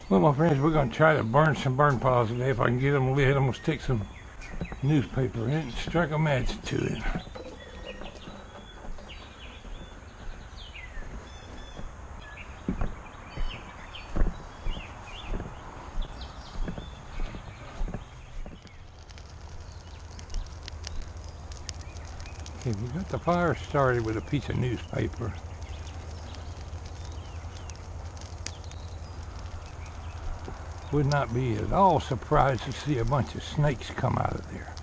Well, my friends, we're going to try to burn some burn piles today. If I can get them lit, I'm going to stick some newspaper in it and strike a match to it. Okay, we got the fire started with a piece of newspaper. Would not be at all surprised to see a bunch of snakes come out of there.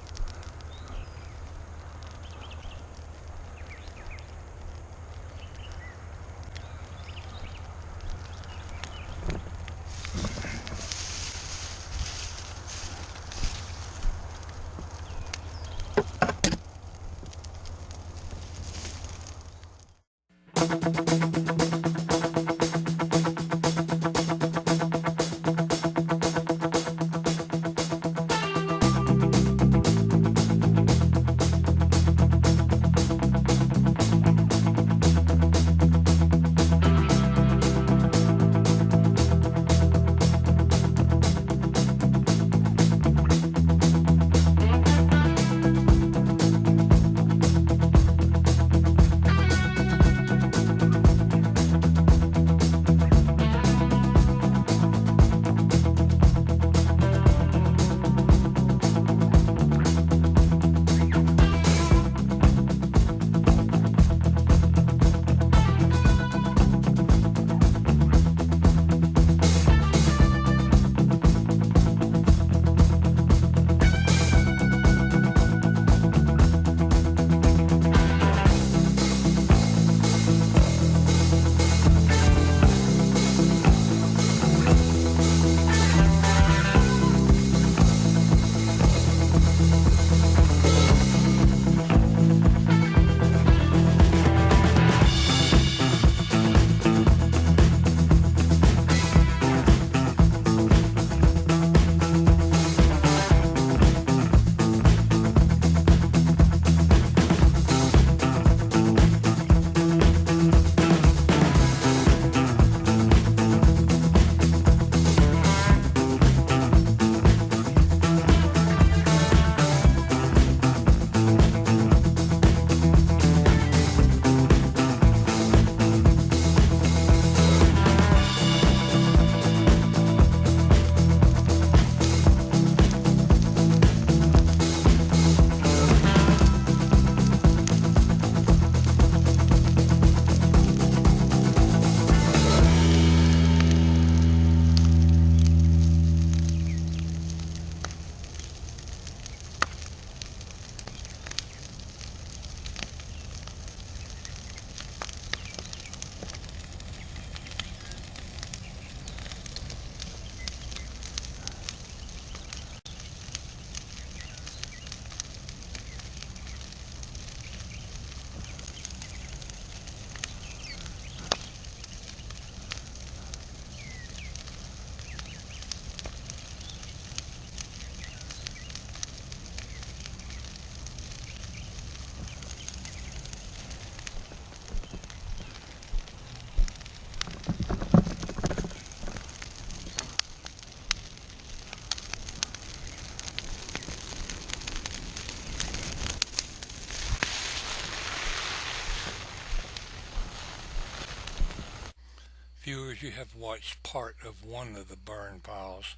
Viewers, you have watched part of one of the burn piles.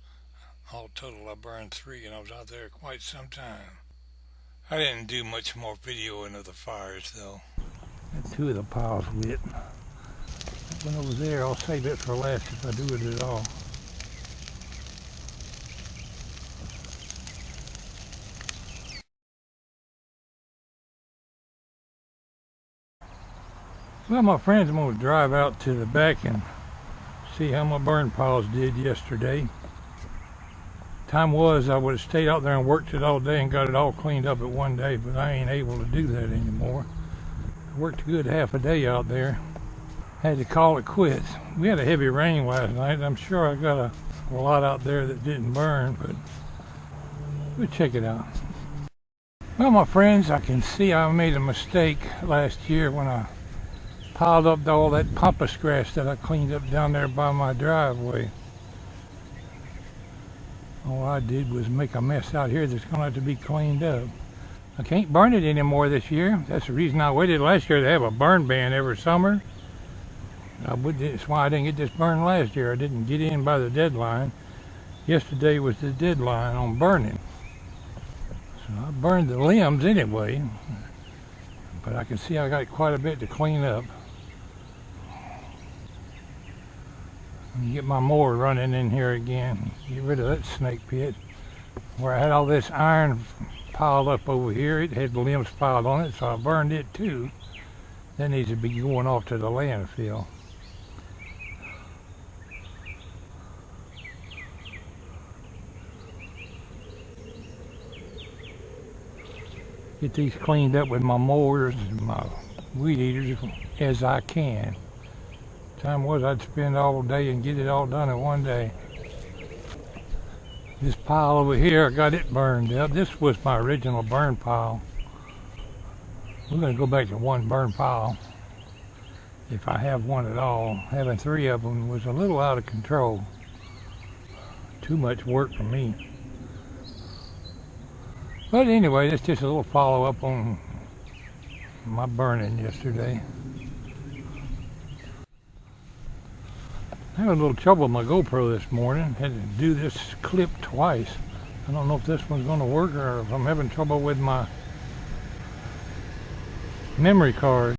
All total, I burned 3, and I was out there quite some time. I didn't do much more videoing of the fires, though. Got 2 of the piles lit. That one over there, I'll save it for last if I do it at all. Well, my friends, I'm going to drive out to the back and see how my burn piles did yesterday. Time was I would have stayed out there and worked it all day and got it all cleaned up at one day, but I ain't able to do that anymore. I worked a good half a day out there. Had to call it quits. We had a heavy rain last night. I'm sure I got a lot out there that didn't burn, but we'll check it out. Well, my friends, I can see I made a mistake last year when I piled up all that pampas grass that I cleaned up down there by my driveway. All I did was make a mess out here that's going to have to be cleaned up. I can't burn it anymore this year. That's the reason I waited last year to have a burn ban every summer. That's why I didn't get this burned last year. I didn't get in by the deadline. Yesterday was the deadline on burning. So I burned the limbs anyway. But I can see I got quite a bit to clean up. Get my mower running in here again. Get rid of that snake pit. Where I had all this iron piled up over here, it had limbs piled on it, so I burned it too. That needs to be going off to the landfill. Get these cleaned up with my mowers and my weed eaters as I can. Time was I'd spend all day and get it all done in one day. This pile over here, I got it burned up. This was my original burn pile. We're going to go back to one burn pile, if I have one at all. Having three of them was a little out of control. Too much work for me. But anyway, that's just a little follow-up on my burning yesterday. I had a little trouble with my GoPro this morning. Had to do this clip twice. I don't know if this one's going to work or if I'm having trouble with my memory card.